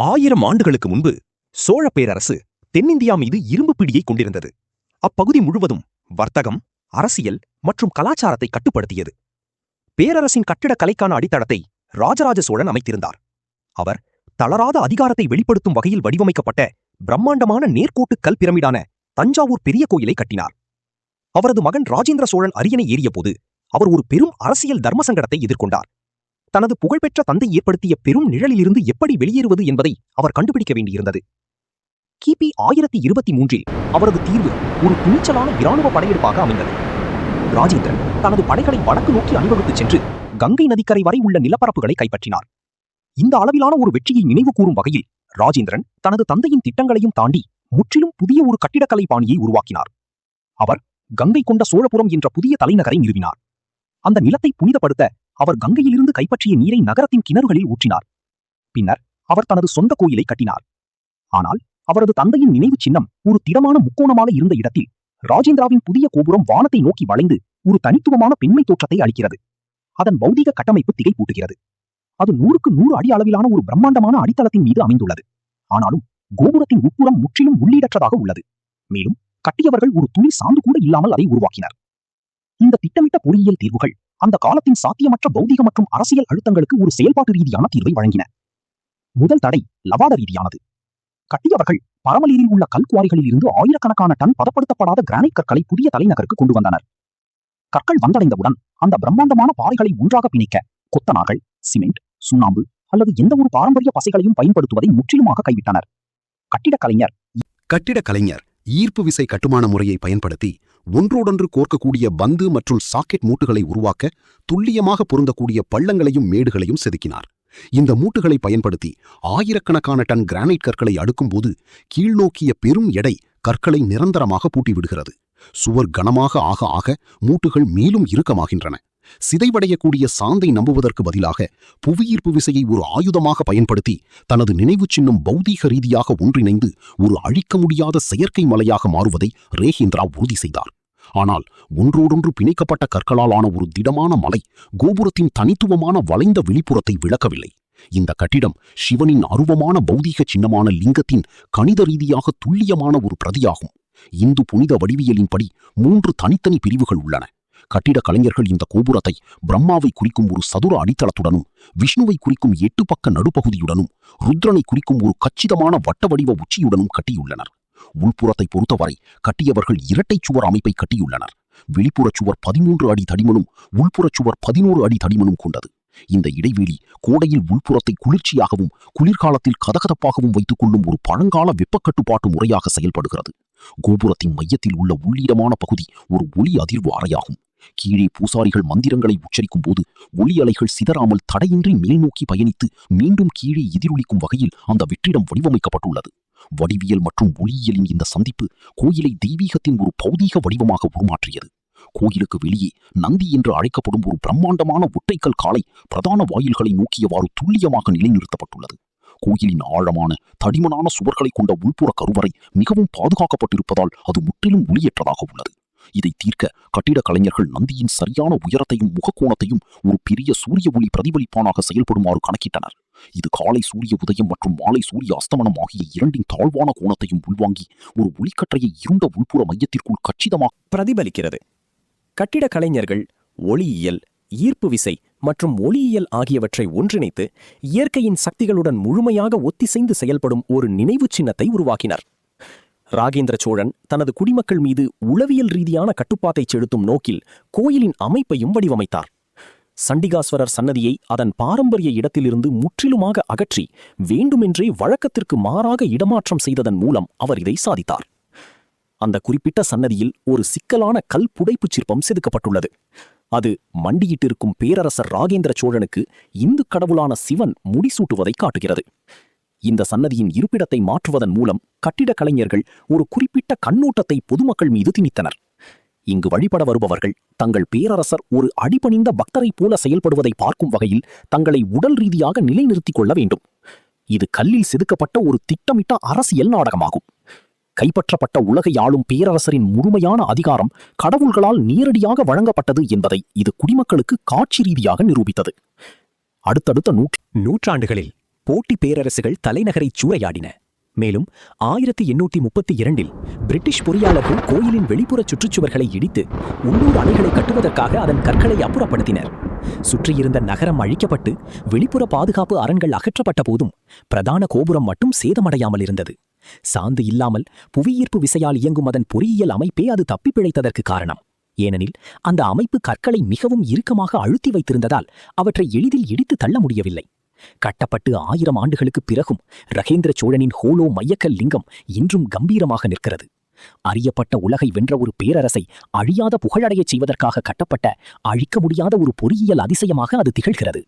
1000 ஆண்டுகளுக்கு முன்பு சோழ பேரரசு தென்னிந்தியா மீது இரும்பு பிடியை கொண்டிருந்தது. அப்பகுதி முழுவதும் வர்த்தகம், அரசியல் மற்றும் கலாச்சாரத்தை கட்டுப்படுத்தியது. பேரரசின் கட்டிடக்கலைக்கான அடித்தளத்தை ராஜராஜ சோழன் அமைத்திருந்தார். அவர் தளராத அதிகாரத்தை வெளிப்படுத்தும் வகையில் வடிவமைக்கப்பட்ட பிரம்மாண்டமான நேர்கோட்டு கல் பிரமிடான தஞ்சாவூர் பெரிய கோயிலை கட்டினார். அவரது மகன் ராஜேந்திர சோழன் அரியணை ஏறியபோது அவர் ஒரு பெரும் அரசியல் தர்மசங்கடத்தை எதிர்கொண்டார். தனது புகழ்பெற்ற தந்தை ஏற்படுத்திய பெரும் நிழலிலிருந்து எப்படி வெளியேறுவது என்பதை அவர் கண்டுபிடிக்க வேண்டியிருந்தது. கிபி 1023இல் அவரது தீர்வு ஒரு துணிச்சலான இராணுவ படையெடுப்பாக அமைந்தது. ராஜேந்திரன் தனது படைகளை வடக்கு நோக்கி அணிவகுத்துச் சென்று கங்கை நதிக்கரை வரை உள்ள நிலப்பரப்புகளை கைப்பற்றினார். இந்த அளவிலான ஒரு வெற்றியை நினைவு கூறும் வகையில் ராஜேந்திரன் தனது தந்தையின் திட்டங்களையும் தாண்டி முற்றிலும் புதிய ஒரு கட்டிடக்கலை பாணியை உருவாக்கினார். அவர் கங்கை கொண்ட சோழபுரம் என்ற புதிய தலைநகரை நிறுவினார். அந்த நிலத்தை புனிதப்படுத்த அவர் கங்கையிலிருந்து கைப்பற்றிய நீரை நகரத்தின் கிணறுகளில் ஊற்றினார். பின்னர் அவர் தனது சொந்த கோயிலை கட்டினார். ஆனால் அவரது தந்தையின் நினைவு சின்னம் ஒரு திடமான முக்கோணமாக இருந்த இடத்தில் ராஜேந்திராவின் புதிய கோபுரம் வானத்தை நோக்கி வளைந்து ஒரு தனித்துவமான பெண்மை தோற்றத்தை அளிக்கிறது. அதன் பௌதிக கட்டமைப்பு திகைப்பூட்டுகிறது. அது 100க்கு 100 அடி அளவிலான ஒரு பிரம்மாண்டமான அடித்தளத்தின் மீது அமைந்துள்ளது. ஆனாலும் கோபுரத்தின் உட்புறம் முற்றிலும் உள்ளீடற்றதாக உள்ளது. மேலும் கட்டியவர்கள் ஒரு துளி சாந்து கூட இல்லாமல் அதை உருவாக்கினர். இந்த திட்டமிட்ட பொறியியல் தீர்வுகள் அந்த காலத்தின் சாத்தியமற்ற பௌதிக மற்றும் அரசியல் அழுத்தங்களுக்கு ஒரு செயல்பாட்டு ரீதியான தீர்வை வழங்கின. முதல் தடை லவாட ரீதியானது. கட்டியவர்கள் பரமலீரில் உள்ள கல்குவாரிகளில் இருந்து ஆயிரக்கணக்கான டன் பதப்படுத்தப்படாத கிரானைட் கற்களை புதிய தலைநகருக்கு கொண்டு வந்தனர். கற்கள் வந்தடைந்தவுடன் அந்த பிரம்மாண்டமான பாறைகளை ஒன்றாக பிணைக்க கொத்தனார்கள் சிமெண்ட், சுண்ணாம்பு அல்லது எந்த ஒரு பாரம்பரிய பசைகளையும் பயன்படுத்துவதை முற்றிலுமாக கைவிட்டனர். கட்டிடக்கலைஞர் ஈர்ப்பு விசை கட்டுமான முறையை பயன்படுத்தி ஒன்றோடொன்று கோர்க்கக்கூடிய பந்து மற்றும் சாக்கெட் மூட்டுகளை உருவாக்க துல்லியமாக பொருந்தக்கூடிய பள்ளங்களையும் மேடுகளையும் செதுக்கினார். இந்த மூட்டுகளை பயன்படுத்தி ஆயிரக்கணக்கான டன் கிரானைட் கற்களை அடுக்கும்போது கீழ்நோக்கிய பெரும் எடை கற்களை நிரந்தரமாக பூட்டிவிடுகிறது. சுவர் கனமாக ஆக ஆக மூட்டுகள் மேலும் இறுக்கமாகின்றன. சிதைவடையக்கூடிய சாந்தை நம்புவதற்கு பதிலாக புவியீர்ப்பு விசையை ஒரு ஆயுதமாக பயன்படுத்தி தனது நினைவு சின்னம் பௌதீக ரீதியாக ஒன்றிணைந்து ஒரு அழிக்க முடியாத செயற்கை மலையாக மாறுவதை ரேஹேந்திரா உறுதி செய்தார். ஆனால் ஒன்றோடொன்று பிணைக்கப்பட்ட கற்களால் ஆன ஒரு திடமான மலை கோபுரத்தின் தனித்துவமான வளைந்த வெளிப்புறத்தை விளக்கவில்லை. இந்த கட்டிடம் சிவனின் அருவமான பௌதீக சின்னமான லிங்கத்தின் கணித ரீதியாக துல்லியமான ஒரு பிரதியாகும். இந்து புனித வடிவியலின்படி 3 தனித்தனி பிரிவுகள் உள்ளன. கட்டிட கலைஞர்கள் இந்த கோபுரத்தை பிரம்மாவை குறிக்கும் ஒரு சதுர அடித்தளத்துடனும், விஷ்ணுவை குறிக்கும் 8 பக்க நடுப்பகுதியுடனும், ருத்ரனை குறிக்கும் ஒரு கச்சிதமான வட்ட வடிவ உச்சியுடனும் கட்டியுள்ளனர். உள்புறத்தை பொறுத்தவரை கட்டியவர்கள் இரட்டைச் சுவர் அமைப்பை கட்டியுள்ளனர். வெளிப்புறச் சுவர் 13 அடி தடிமனும் உள்புறச் சுவர் 11 அடி தடிமனும் கொண்டது. இந்த இடைவெளி கோடையில் உள்புறத்தை குளிர்ச்சியாகவும் குளிர்காலத்தில் கதகதப்பாகவும் வைத்துக் கொள்ளும் ஒரு பழங்கால வெப்பக்கட்டுப்பாட்டு முறையாக செயல்படுகிறது. கோபுரத்தின் மையத்தில் உள்ள உள்ளிடமான பகுதி ஒரு ஒளி அதிர்வு அறையாகும். கீழே பூசாரிகள் மந்திரங்களை உச்சரிக்கும் போது ஒளி அலைகள் சிதறாமல் தடையின்றி மேல்நோக்கி பயணித்து மீண்டும் கீழே எதிரொலிக்கும் வகையில் அந்த வெற்றிடம் வடிவமைக்கப்பட்டுள்ளது. வடிவியல் மற்றும் ஒளியியலின் இந்த சந்திப்பு கோயிலை தெய்வீகத்தின் ஒரு பௌதீக வடிவமாக உருமாற்றியது. கோயிலுக்கு வெளியே நந்தி என்று அழைக்கப்படும் ஒரு பிரம்மாண்டமான ஒற்றைக்கல் காலை பிரதான வாயில்களை நோக்கியவாறு துல்லியமாக நிலைநிறுத்தப்பட்டுள்ளது. கோயிலின் ஆழமான தடிமனான சுவர்களை கொண்ட உள்புற கருவறை மிகவும் பாதுகாக்கப்பட்டிருப்பதால் அது முற்றிலும் ஒளியற்றதாக உள்ளது. இதை தீர்க்க கட்டிட கலைஞர்கள் நந்தியின் சரியான உயரத்தையும் முகக்கோணத்தையும் ஒரு பெரிய சூரிய ஒளி பிரதிபலிப்பானாக செயல்படுமாறு கணக்கிட்டனர். இது காலை சூரிய உதயம் மற்றும் மாலை சூரிய அஸ்தமனம் ஆகிய 2 தாழ்வான கோணத்தையும் உள்வாங்கி ஒரு ஒளிக்கற்றையை இருண்ட உள்புற மையத்திற்குள் கச்சிதமாக பிரதிபலிக்கிறது. கட்டிட கலைஞர்கள் ஒளியியல், ஈர்ப்பு விசை மற்றும் ஒளியியல் ஆகியவற்றை ஒன்றிணைத்து இயற்கையின் சக்திகளுடன் முழுமையாக ஒத்திசைந்து செயல்படும் ஒரு நினைவு சின்னத்தை உருவாக்கினர். ராஜேந்திர சோழன் தனது குடிமக்கள் மீது உளவியல் ரீதியான கட்டுப்பாட்டை செலுத்தும் நோக்கில் கோயிலின் அமைப்பையும் வடிவமைத்தார். சண்டிகாஸ்வரர் சன்னதியை அதன் பாரம்பரிய இடத்திலிருந்து முற்றிலுமாக அகற்றி வேண்டுமென்றே வழக்கத்திற்கு மாறாக இடமாற்றம் செய்ததன் மூலம் அவர் இதை சாதித்தார். அந்த குறிப்பிட்ட சன்னதியில் ஒரு சிக்கலான கல் புடைப்புச் சிற்பம் செதுக்கப்பட்டுள்ளது. அது மண்டியிட்டிருக்கும் பேரரசர் ராஜேந்திர சோழனுக்கு இந்து கடவுளான சிவன் முடிசூட்டுவதை காட்டுகிறது. இந்த சன்னதியின் இருப்பிடத்தை மாற்றுவதன் மூலம் கட்டிட கலைஞர்கள் ஒரு குறிப்பிட்ட கண்ணோட்டத்தை பொதுமக்கள் மீது திணித்தனர். இங்கு வழிபட வருபவர்கள் தங்கள் பேரரசர் ஒரு அடிபணிந்த பக்தரைப் போல செயல்படுவதை பார்க்கும் வகையில் தங்களை உடல் ரீதியாக நிலைநிறுத்திக் கொள்ள வேண்டும். இது கல்லில் செதுக்கப்பட்ட ஒரு திட்டமிட்ட அரசியல் நாடகமாகும். கைப்பற்றப்பட்ட உலகை ஆளும் பேரரசரின் முழுமையான அதிகாரம் கடவுள்களால் நேரடியாக வழங்கப்பட்டது என்பதை இது குடிமக்களுக்கு காட்சி ரீதியாக நிரூபித்தது. அடுத்தடுத்த நூற்றாண்டுகளில் போட்டி பேரரசுகள் தலைநகரைச் சூறையாடின. மேலும் 1832 பிரிட்டிஷ் பொறியாளர்கள் கோயிலின் வெளிப்புற சுற்றுச்சுவர்களை இடித்து உள்ளூர் அணைகளை கட்டுவதற்காக அதன் கற்களை அப்புறப்படுத்தினர். சுற்றியிருந்த நகரம் அழிக்கப்பட்டு வெளிப்புற பாதுகாப்பு அரண்கள் அகற்றப்பட்ட போதும் பிரதான கோபுரம் மட்டும் சேதமடையாமல் இருந்தது. சாந்து இல்லாமல் புவியீர்ப்பு விசையால் இயங்கும் அதன் பொறியியல் அமைப்பே அது தப்பிப் பிழைத்ததற்கு காரணம். ஏனெனில் அந்த அமைப்பு கற்களை மிகவும் இறுக்கமாக அழுத்தி வைத்திருந்ததால் அவற்றை எளிதில் இடித்து தள்ள முடியவில்லை. கட்டப்பட்டு 1000 ஆண்டுகளுக்குப் பிறகும் ரகேந்திர சோழனின் ஹோலோ மையக்கல் லிங்கம் இன்றும் கம்பீரமாக நிற்கிறது. அறியப்பட்ட உலகை வென்ற ஒரு பேரரசை அழியாத புகழடையச் செய்வதற்காக கட்டப்பட்ட அழிக்க முடியாத ஒரு பொறியியல் அதிசயமாக அது திகழ்கிறது.